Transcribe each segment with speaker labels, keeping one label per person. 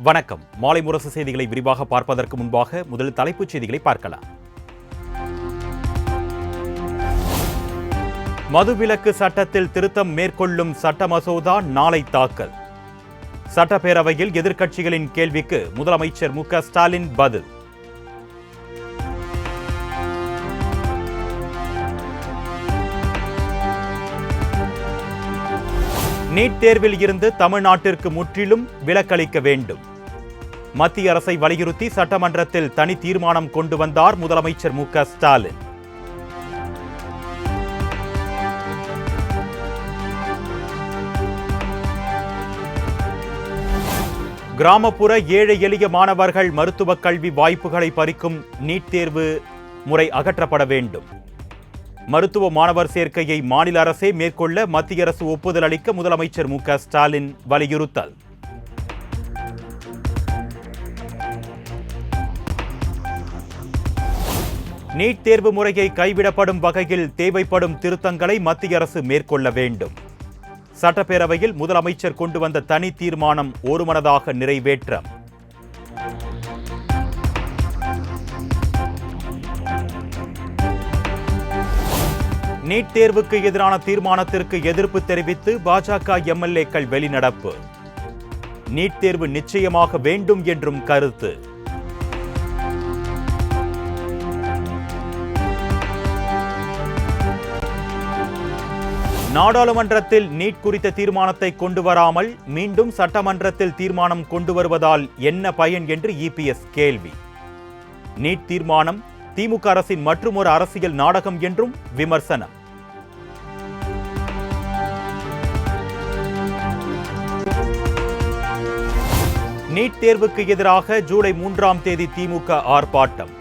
Speaker 1: வணக்கம். மாலை முரசு செய்திகளை விரிவாக பார்ப்பதற்கு முன்பாக முதல் தலைப்புச் செய்திகளை பார்க்கலாம். மதுவிலக்கு சட்டத்தில் திருத்தம் மேற்கொள்ளும் சட்ட மசோதா நாளை தாக்கல். சட்டப்பேரவையில் எதிர்க்கட்சிகளின் கேள்விக்கு முதலமைச்சர் மு.க. ஸ்டாலின் பதில். நீட் தேர்வில் இருந்து தமிழ்நாட்டிற்கு முற்றிலும் விலக்களிக்க வேண்டும். மத்திய அரசை வலியுறுத்தி சட்டமன்றத்தில் தனி தீர்மானம் கொண்டு வந்தார் முதலமைச்சர் மு.க. ஸ்டாலின். கிராமப்புற ஏழை எளிய மாணவர்கள் மருத்துவக் கல்வி வாய்ப்புகளை பறிக்கும் நீட் தேர்வு முறை அகற்றப்பட வேண்டும். மருத்துவ மாணவர் சேர்க்கையை மாநில அரசே மேற்கொள்ள மத்திய அரசு ஒப்புதல் அளிக்க முதலமைச்சர் மு.க. ஸ்டாலின் வலியுறுத்தல். நீட் தேர்வு முறையை கைவிடப்படும் வகையில் தேவைப்படும் திருத்தங்களை மத்திய அரசு மேற்கொள்ள வேண்டும். சட்டப்பேரவையில் முதலமைச்சர் கொண்டு வந்த தனி தீர்மானம் ஒருமனதாக நிறைவேற்றம். நீட் தேர்வுக்கு எதிரான தீர்மானத்திற்கு எதிர்ப்பு தெரிவித்து பாஜக எம்எல்ஏக்கள் வெளிநடப்பு. நீட் தேர்வு நிச்சயமாக வேண்டும் என்றும் கருத்து. நாடாளுமன்றத்தில் நீட் குறித்த தீர்மானத்தை கொண்டு வராமல் மீண்டும் சட்டமன்றத்தில் தீர்மானம் கொண்டு வருவதால் என்ன பயன் என்று இபிஎஸ் கேள்வி. நீட் தீர்மானம் திமுக அரசின் மற்றுமொரு அரசியல் நாடகம் என்றும் விமர்சனம். நீட் தேர்வுக்கு எதிராக ஜூலை 3ஆம் தேதி திமுக ஆர்ப்பாட்டம்.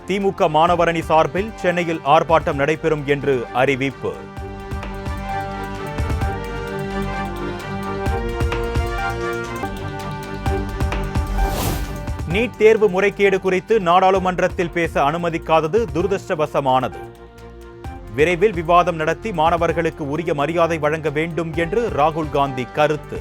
Speaker 1: திமுக மாணவரணி சார்பில் சென்னையில் ஆர்ப்பாட்டம் நடைபெறும் என்று அறிவிப்பு. நீட் தேர்வு முறைகேடு குறித்து நாடாளுமன்றத்தில் பேச அனுமதிக்காதது துரதிருஷ்டவசமானது. விரைவில் விவாதம் நடத்தி மாணவர்களுக்கு உரிய மரியாதை வழங்க வேண்டும் என்று ராகுல் காந்தி கருத்து.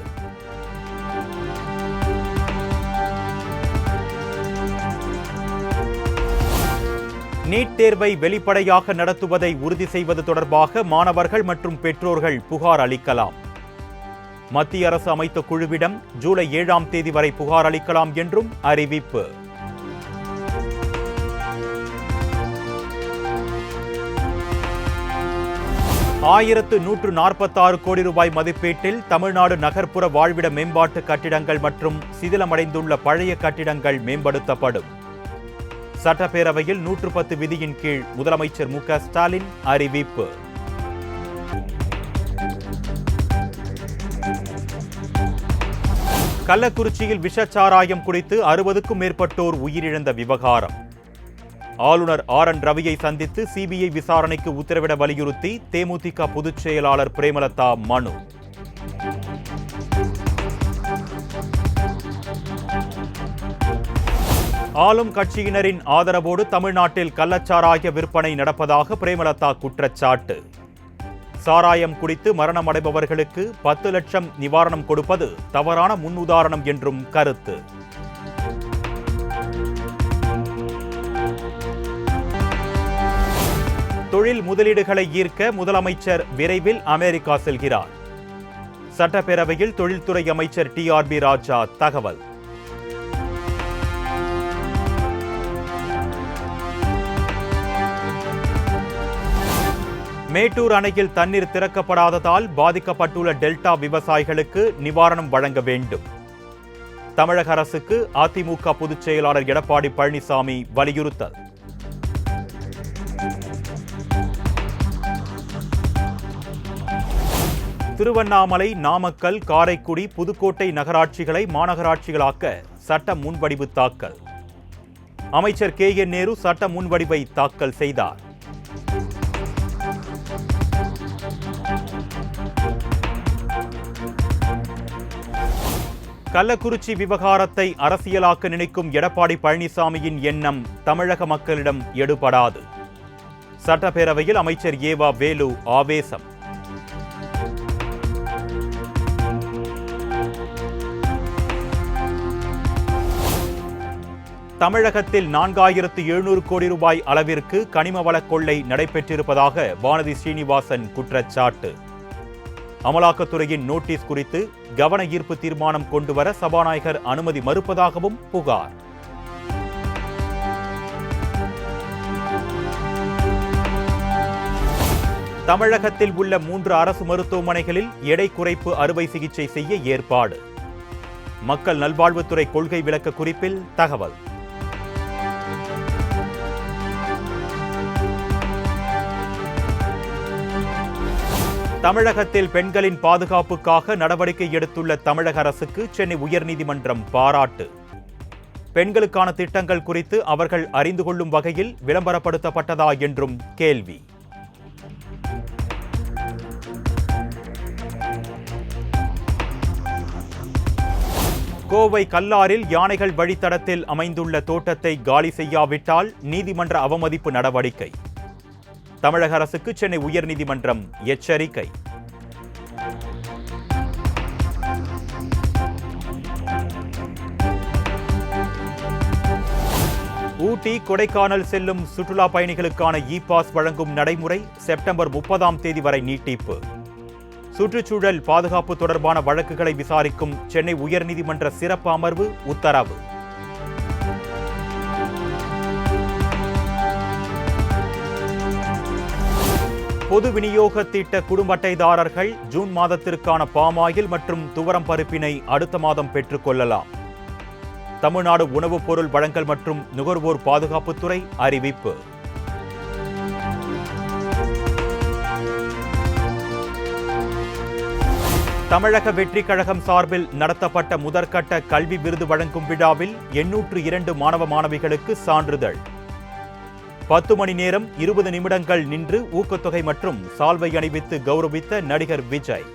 Speaker 1: நீட் தேர்வை வெளிப்படையாக நடத்துவதை உறுதி செய்வது தொடர்பாக மாணவர்கள் மற்றும் பெற்றோர்கள் புகார் அளிக்கலாம். மத்திய அரசு அமைத்த குழுவிடம் ஜூலை 7ஆம் தேதி வரை புகார் அளிக்கலாம் என்றும் அறிவிப்பு. ₹1146 கோடி மதிப்பீட்டில் தமிழ்நாடு நகர்ப்புற வாழ்விட மேம்பாட்டு கட்டிடங்கள் மற்றும் சிதிலமடைந்துள்ள பழைய கட்டிடங்கள் மேம்படுத்தப்படும். சட்டப்பேரவையில் 110 விதியின் கீழ் முதலமைச்சர் மு.க. ஸ்டாலின் அறிவிப்பு. கள்ளக்குறிச்சியில் விஷச்சாராயம் குடித்து 60க்கும் மேற்பட்டோர் உயிரிழந்த விவகாரம். ஆளுநர் ஆர்.என். ரவியை சந்தித்து சிபிஐ விசாரணைக்கு உத்தரவிட வலியுறுத்தி தேமுதிக பொதுச் செயலாளர் பிரேமலதா மனு. ஆளும் கட்சியினரின் ஆதரவோடு தமிழ்நாட்டில் கள்ளச்சாராய விற்பனை நடப்பதாக பிரேமலதா குற்றச்சாட்டு. சாராயம் குடித்து மரணமடைபவர்களுக்கு 10 லட்சம் நிவாரணம் கொடுப்பது தவறான முன்னுதாரணம் என்றும் கருத்து. தொழில் முதலீடுகளை ஈர்க்க முதலமைச்சர் விரைவில் அமெரிக்கா செல்கிறார். சட்டப்பேரவையில் தொழில்துறை அமைச்சர் டி.ஆர்.பி. ராஜா தகவல். மேட்டூர் அணையில் தண்ணீர் திறக்கப்படாததால் பாதிக்கப்பட்டுள்ள டெல்டா விவசாயிகளுக்கு நிவாரணம் வழங்க வேண்டும். தமிழக அரசுக்கு அதிமுக பொதுச் செயலாளர் எடப்பாடி பழனிசாமி வலியுறுத்தல். திருவண்ணாமலை, நாமக்கல், காரைக்குடி, புதுக்கோட்டை நகராட்சிகளை மாநகராட்சிகளாக்க சட்ட முன்வடிவு தாக்கல். அமைச்சர் கே.என். நேரு சட்ட முன்வடிவை தாக்கல் செய்தார். கள்ளக்குறிச்சி விவகாரத்தை அரசியலாக்க நினைக்கும் எடப்பாடி பழனிசாமியின் எண்ணம் தமிழக மக்களிடம் எடுபடாது. சட்டப்பேரவையில் அமைச்சர் ஏவா வேலு ஆவேசம். தமிழகத்தில் 4700 கோடி ரூபாய் அளவிற்கு கனிம வளக் கொள்ளை நடைபெற்றிருப்பதாக வானதி ஸ்ரீனிவாசன் குற்றச்சாட்டு. அமலாக்கத்துறையின் நோட்டீஸ் குறித்து கவன ஈர்ப்பு தீர்மானம் கொண்டுவர சபாநாயகர் அனுமதி மறுப்பதாகவும் புகார். தமிழகத்தில் உள்ள 3 அரசு மருத்துவமனைகளில் எடை குறைப்பு அறுவை சிகிச்சை செய்ய ஏற்பாடு. மக்கள் நல்வாழ்வுத்துறை கொள்கை விளக்க குறிப்பில் தகவல். தமிழகத்தில் பெண்களின் பாதுகாப்புக்காக நடவடிக்கை எடுத்துள்ள தமிழக அரசுக்கு சென்னை உயர்நீதிமன்றம் பாராட்டு. பெண்களுக்கான திட்டங்கள் குறித்து அவர்கள் அறிந்து கொள்ளும் வகையில் விளம்பரப்படுத்தப்பட்டதா என்றும் கேள்வி. கோவை கல்லாரில் யானைகள் வழித்தடத்தில் அமைந்துள்ள தோட்டத்தை காலி செய்யாவிட்டால் நீதிமன்ற அவமதிப்பு நடவடிக்கை. தமிழக அரசுக்கு சென்னை உயர்நீதிமன்றம் எச்சரிக்கை. ஊட்டி, கொடைக்கானல் செல்லும் சுற்றுலா பயணிகளுக்கான இ-பாஸ் வழங்கும் நடைமுறை செப்டம்பர் 30ஆம் தேதி வரை நீட்டிப்பு. சுற்றுச்சூழல் பாதுகாப்பு தொடர்பான வழக்குகளை விசாரிக்கும் சென்னை உயர்நீதிமன்ற சிறப்பு அமர்வு உத்தரவு. பொது விநியோக திட்ட குடும்ப அட்டைதாரர்கள் ஜூன் மாதத்திற்கான பாமாயில் மற்றும் துவரம் பருப்பினை அடுத்த மாதம் பெற்றுக் கொள்ளலாம். தமிழ்நாடு உணவுப் பொருள் வழங்கல் மற்றும் நுகர்வோர் பாதுகாப்புத்துறை அறிவிப்பு. தமிழக வெற்றிக் கழகம் சார்பில் நடத்தப்பட்ட முதற்கட்ட கல்வி விருது வழங்கும் விழாவில் 802 மாணவ மாணவிகளுக்கு சான்றிதழ். 10 மணி நேரம் 20 நிமிடங்கள் நின்று ஊக்கத்தொகை மற்றும் சால்வை அணிவித்து கௌரவித்த நடிகர் விஜய்.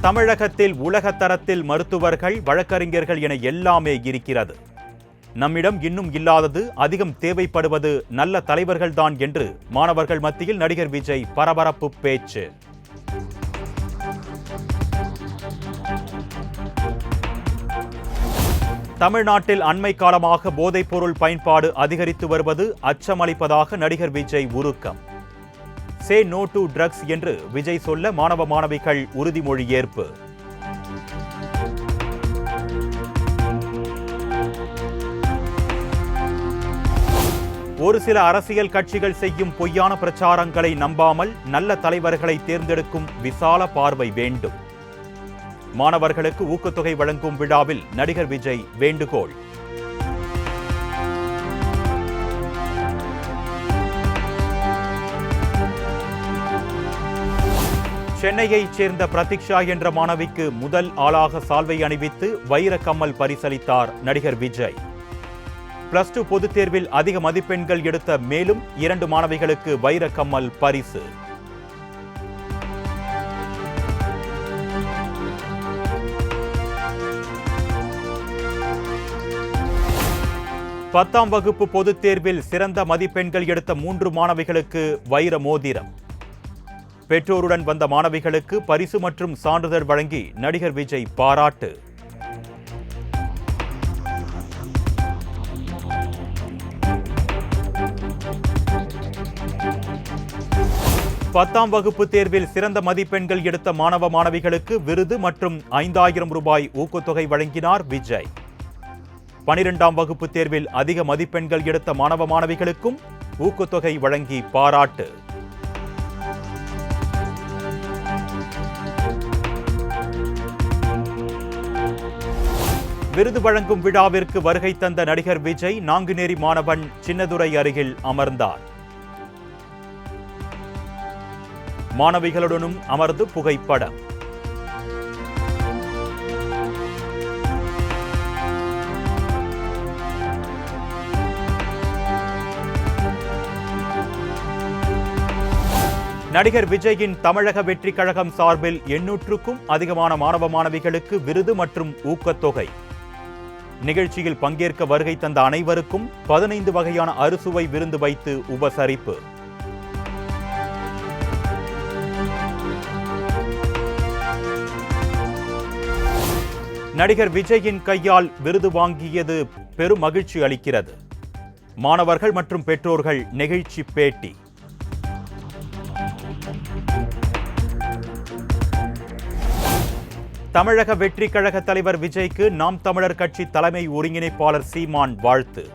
Speaker 1: தமிழகத்தில் உலக தரத்தில் மருத்துவர்கள், வழக்கறிஞர்கள் என எல்லாமே இருக்கிறது. நம்மிடம் இன்னும் இல்லாதது, அதிகம் தேவைப்படுவது நல்ல தலைவர்கள்தான் என்று மாணவர்கள் மத்தியில் நடிகர் விஜய் பரபரப்பு பேச்சு. தமிழ்நாட்டில் அண்மை காலமாக போதைப் பொருள் பயன்பாடு அதிகரித்து வருவது அச்சமளிப்பதாக நடிகர் விஜய் உருக்கம். சே நோ டு ட்ரக்ஸ் என்று விஜய் சொல்ல மாணவ மாணவிகள் உறுதிமொழி ஏற்பு. ஒரு சில அரசியல் கட்சிகள் செய்யும் பொய்யான பிரச்சாரங்களை நம்பாமல் நல்ல தலைவர்களை தேர்ந்தெடுக்கும் விசால பார்வை வேண்டும். மாணவர்களுக்கு ஊக்கத்தொகை வழங்கும் விழாவில் நடிகர் விஜய் வேண்டுகோள். சென்னையைச் சேர்ந்த பிரதீக்ஷா என்ற மாணவிக்கு முதல் ஆளாக சால்வை அணிவித்து வைர கம்மல் பரிசளித்தார் நடிகர் விஜய். +2 பொதுத் தேர்வில் அதிக மதிப்பெண்கள் எடுத்த மேலும் 2 மாணவிகளுக்கு வைர கம்மல் பரிசு. பத்தாம் வகுப்பு பொதுத் தேர்வில் சிறந்த மதிப்பெண்கள் எடுத்த 3 மாணவிகளுக்கு வைர மோதிரம். பெற்றோருடன் வந்த மாணவிகளுக்கு பரிசு மற்றும் சான்றிதழ் வழங்கி நடிகர் விஜய் பாராட்டு. பத்தாம் வகுப்பு தேர்வில் சிறந்த மதிப்பெண்கள் எடுத்த மாணவ மாணவிகளுக்கு விருது மற்றும் 5000 ரூபாய் ஊக்கத்தொகை வழங்கினார் விஜய். 12ஆம் வகுப்பு தேர்வில் அதிக மதிப்பெண்கள் எடுத்த மாணவ மாணவிகளுக்கும் ஊக்கத்தொகை வழங்கி பாராட்டு. விருது வழங்கும் விழாவிற்கு வருகை தந்த நடிகர் விஜய் நாங்குநேரி மாணவன் சின்னதுரை அருகில் அமர்ந்தார். மாணவிகளுடனும் அமர்ந்து புகைப்படம். நடிகர் விஜயின் தமிழக வெற்றிக் கழகம் சார்பில் 800க்கும் அதிகமான மாணவ மாணவிகளுக்கு விருது மற்றும் ஊக்கத்தொகை. நிகழ்ச்சியில் பங்கேற்க வருகை தந்த அனைவருக்கும் 15 வகையான அறுசுவை விருந்து வைத்து உபசரிப்பு. நடிகர் விஜயின் கையால் விருது வாங்கியது பெரும் மகிழ்ச்சி அளிக்கிறது. மாணவர்கள் மற்றும் பெற்றோர்கள் நெகிழ்ச்சி பேட்டி. தமிழக வெற்றி கழக தலைவர் விஜய்க்கு நாம் தமிழர் கட்சி தலைமை ஒருங்கிணைப்பாளர் சீமான் வாழ்த்து.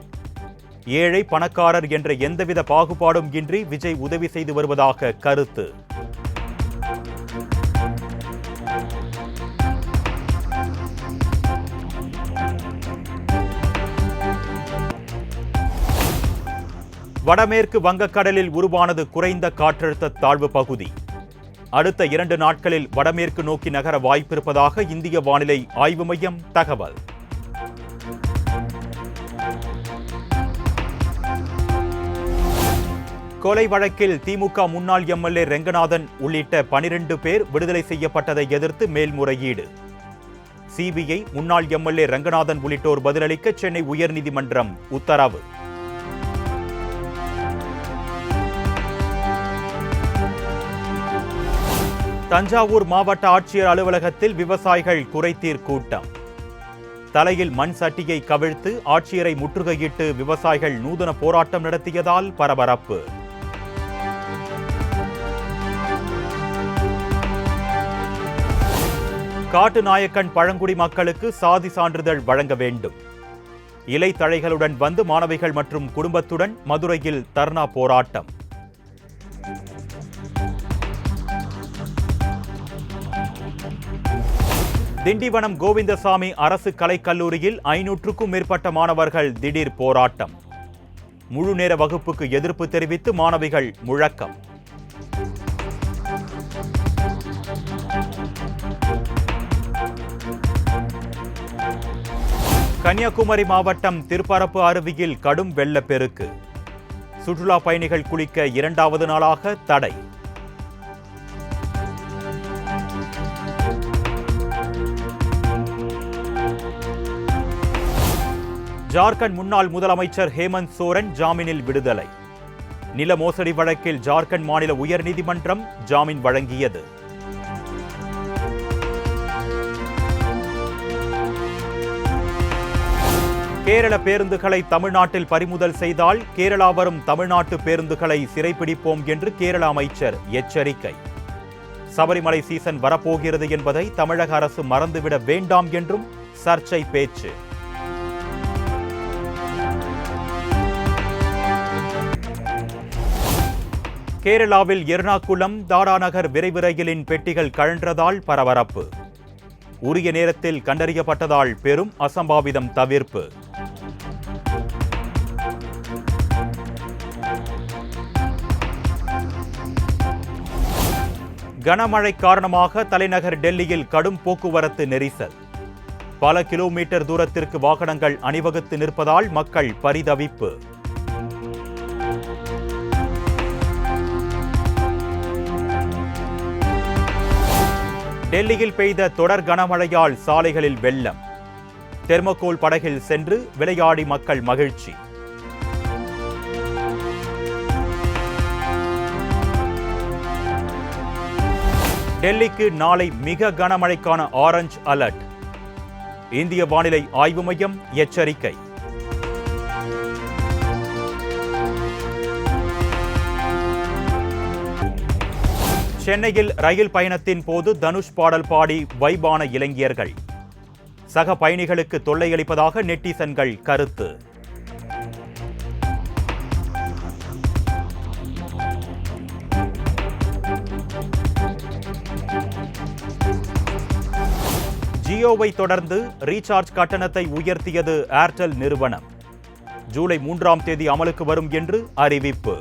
Speaker 1: ஏழை பணக்காரர் என்ற எந்தவித பாகுபாடும் இன்றி விஜய் உதவி செய்து வருவதாக கருத்து. வடமேற்கு வங்கக்கடலில் உருவானது குறைந்த காற்றழுத்த தாழ்வு பகுதி. அடுத்த 2 நாட்களில் வடமேற்கு நோக்கி நகர வாய்ப்பிருப்பதாக இந்திய வானிலை ஆய்வு மையம் தகவல். கொலை வழக்கில் திமுக முன்னாள் எம்எல்ஏ ரெங்கநாதன் உள்ளிட்ட 12 பேர் விடுதலை செய்யப்பட்டதை எதிர்த்து மேல்முறையீடு. சிபிஐ முன்னாள் எம்எல்ஏ ரெங்கநாதன் உள்ளிட்டோர் பதிலளிக்க சென்னை உயர்நீதிமன்றம் உத்தரவு. தஞ்சாவூர் மாவட்ட ஆட்சியர் அலுவலகத்தில் விவசாயிகள் குறைதீர் கூட்டம். தலையில் மண் சட்டியை கவிழ்த்து ஆட்சியரை முற்றுகையிட்டு விவசாயிகள் நூதன போராட்டம் நடத்தியதால் பரபரப்பு. காட்டுநாயக்கன் பழங்குடி மக்களுக்கு சாதி சான்றிதழ் வழங்க வேண்டும். இலைத்தழைகளுடன் வந்து மாணவிகள் மற்றும் குடும்பத்துடன் மதுரையில் தர்ணா போராட்டம். திண்டிவனம் கோவிந்தசாமி அரசு கலைக்கல்லூரியில் 500க்கும் மேற்பட்ட மாணவர்கள் திடீர் போராட்டம். முழு நேர வகுப்புக்கு எதிர்ப்பு தெரிவித்து மாணவிகள் முழக்கம். கன்னியாகுமரி மாவட்டம் திருப்பரப்பு அருவியில் கடும் வெள்ளப்பெருக்கு. சுற்றுலா பயணிகள் குளிக்க 2வது நாளாக தடை. ஜார்க்கண்ட் முன்னாள் முதலமைச்சர் ஹேமந்த் சோரன் ஜாமீனில் விடுதலை. நில மோசடி வழக்கில் ஜார்க்கண்ட் மாநில உயர்நீதிமன்றம் ஜாமீன் வழங்கியது. கேரள பேருந்துகளை தமிழ்நாட்டில் பறிமுதல் செய்தால் கேரளா வரும் தமிழ்நாட்டு பேருந்துகளை சிறைப்பிடிப்போம் என்று கேரள அமைச்சர் எச்சரிக்கை. சபரிமலை சீசன் வரப்போகிறது என்பதை தமிழக அரசு மறந்துவிட வேண்டாம் என்றும் சர்ச்சை பேச்சு. கேரளாவில் எர்ணாகுளம் தாராநகர் விரைவு ரயிலின் பெட்டிகள் கழன்றதால் பரபரப்பு. உரிய நேரத்தில் கண்டறியப்பட்டதால் பெரும் அசம்பாவிதம் தவிர்ப்பு. கனமழை காரணமாக தலைநகர் டெல்லியில் கடும் போக்குவரத்து நெரிசல். பல கிலோமீட்டர் தூரத்திற்கு வாகனங்கள் அணிவகுத்து நிற்பதால் மக்கள் பரிதவிப்பு. டெல்லியில் பெய்த தொடர் கனமழையால் சாலைகளில் வெள்ளம். தெர்மோகோல் படகில் சென்று விளையாடி மக்கள் மகிழ்ச்சி. டெல்லிக்கு நாளை மிக கனமழைக்கான ஆரஞ்ச் அலர்ட். இந்திய வானிலை ஆய்வு மையம் எச்சரிக்கை. சென்னையில் ரயில் பயணத்தின் போது தனுஷ் பாடல் பாடி வைபான இளைஞர்கள். சக பயணிகளுக்கு தொல்லையளிப்பதாக நெட்டிசன்கள் கருத்து. ஜியோவை தொடர்ந்து ரீசார்ஜ் கட்டணத்தை உயர்த்தியது ஏர்டெல் நிறுவனம். ஜூலை 3ஆம் தேதி அமலுக்கு வரும் என்று அறிவிப்பு.